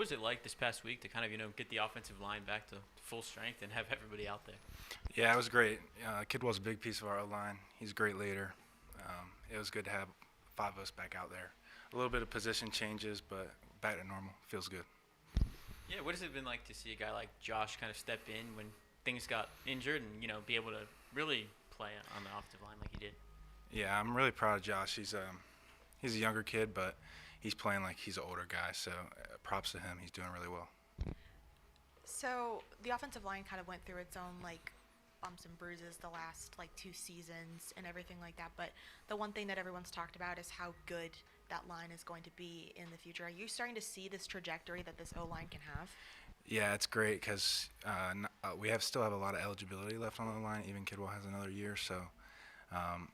was it like this past week to kind of get the offensive line back to full strength and have everybody out there? Yeah, it was great. Kidwell's a big piece of our line. He's a great leader. It was good to have five of us back out there. A little bit of position changes, but back to normal. Feels good. Yeah, what has it been like to see a guy like Josh kind of step in when things got injured and be able to really play on the offensive line like he did? Yeah, I'm really proud of Josh. He's a younger kid, but he's playing like he's an older guy. So props to him. He's doing really well. So the offensive line kind of went through its own like bumps and bruises the last like 2 seasons and everything like that. But the one thing that everyone's talked about is how good that line is going to be in the future. Are you starting to see this trajectory that this O line can have? Yeah, it's great because we still have a lot of eligibility left on the line. Even Kidwell has another year, so um,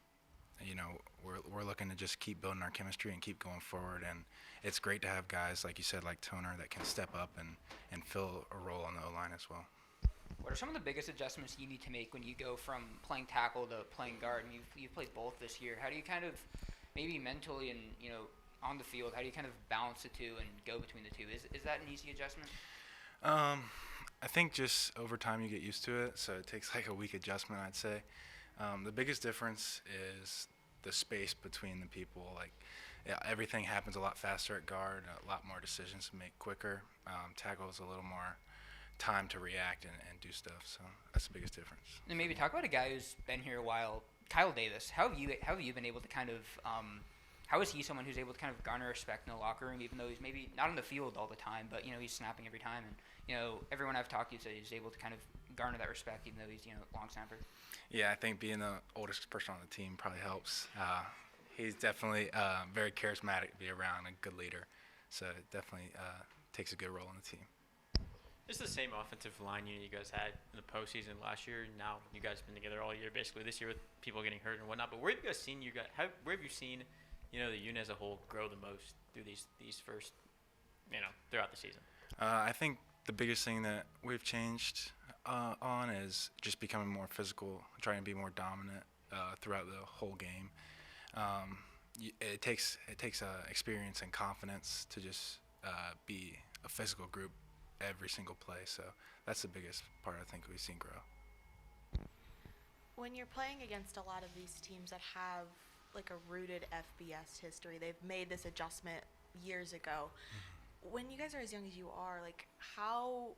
we're looking to just keep building our chemistry and keep going forward. And it's great to have guys like you said, like Toner, that can step up and fill a role on the O line as well. What are some of the biggest adjustments you need to make when you go from playing tackle to playing guard? And you've played both this year. How do you kind of maybe mentally and on the field, how do you kind of balance the two and go between the two? Is that an easy adjustment? I think just over time you get used to it, so it takes like a week adjustment, I'd say. The biggest difference is the space between the people. Like, yeah, everything happens a lot faster at guard, a lot more decisions to make quicker. Tackle is a little more time to react and do stuff, so that's the biggest difference. And maybe talk about a guy who's been here a while, Kyle Davis. How have you been able to kind of how is he someone who's able to kind of garner respect in the locker room, even though he's maybe not on the field all the time, but he's snapping every time, and everyone I've talked to says he's able to kind of garner that respect, even though he's long snapper. Yeah, I think being the oldest person on the team probably helps. He's definitely very charismatic to be around, a good leader, so it definitely takes a good role in the team. It's the same offensive line unit you guys had in the postseason last year. Now you guys have been together all year, basically this year with people getting hurt and whatnot. But where have you guys seen where have you seen the unit as a whole grow the most through these first throughout the season? I think the biggest thing that we've changed on is just becoming more physical, trying to be more dominant throughout the whole game. It takes experience and confidence to just be a physical group every single play. So that's the biggest part I think we've seen grow. When you're playing against a lot of these teams that have like a rooted FBS history, they've made this adjustment years ago. When you guys are as young as you are, like how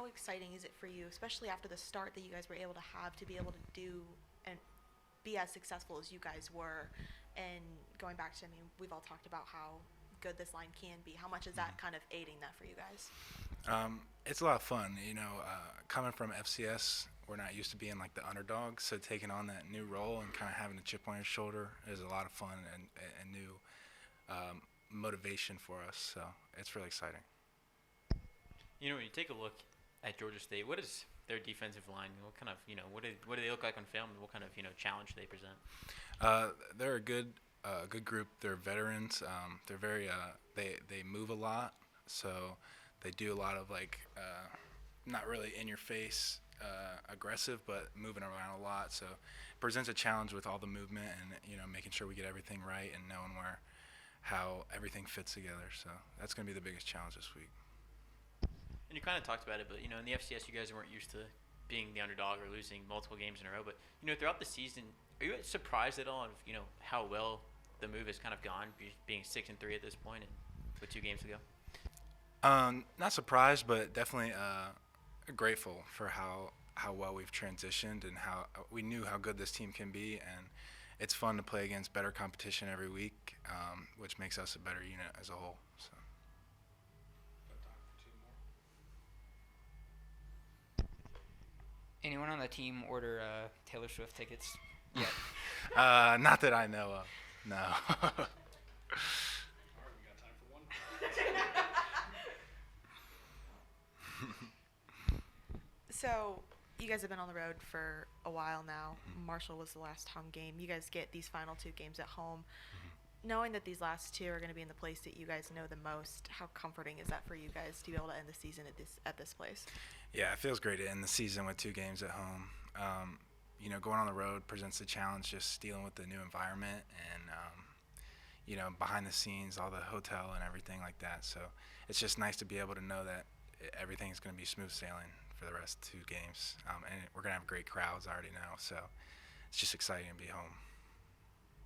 exciting is it for you, especially after the start that you guys were able to have, to be able to do and be as successful as you guys were? And going back to, we've all talked about how good this line can be. How much is that kind of aiding that for you guys? It's a lot of fun. Coming from FCS, we're not used to being like the underdog, so taking on that new role and kind of having a chip on your shoulder is a lot of fun and new motivation for us. So it's really exciting. When you take a look at Georgia State, what is their defensive line? What kind of what do they look like on film? And what kind of challenge do they present? They're a good group. They're veterans. They're very they move a lot, so they do a lot of not really in your face aggressive, but moving around a lot. So it presents a challenge with all the movement and making sure we get everything right and knowing how everything fits together. So that's going to be the biggest challenge this week. And you kind of talked about it, but in the FCS, you guys weren't used to being the underdog or losing multiple games in a row. But throughout the season, are you surprised at all of how well the move has kind of gone, being 6-3 at this point, and with 2 games to go? Not surprised, but definitely grateful for how well we've transitioned and how we knew how good this team can be, and it's fun to play against better competition every week, which makes us a better unit as a whole. So. Anyone on the team order Taylor Swift tickets yet? Not that I know of. No. All right, we got time for one. So you guys have been on the road for a while now. Marshall was the last home game. You guys get these final 2 games at home. Knowing that these last 2 are going to be in the place that you guys know the most, how comforting is that for you guys to be able to end the season at this place? Yeah, it feels great to end the season with 2 games at home. Going on the road presents a challenge, just dealing with the new environment and behind the scenes, all the hotel and everything like that. So it's just nice to be able to know that everything's going to be smooth sailing for the rest of 2 games. And we're going to have great crowds already now. So it's just exciting to be home.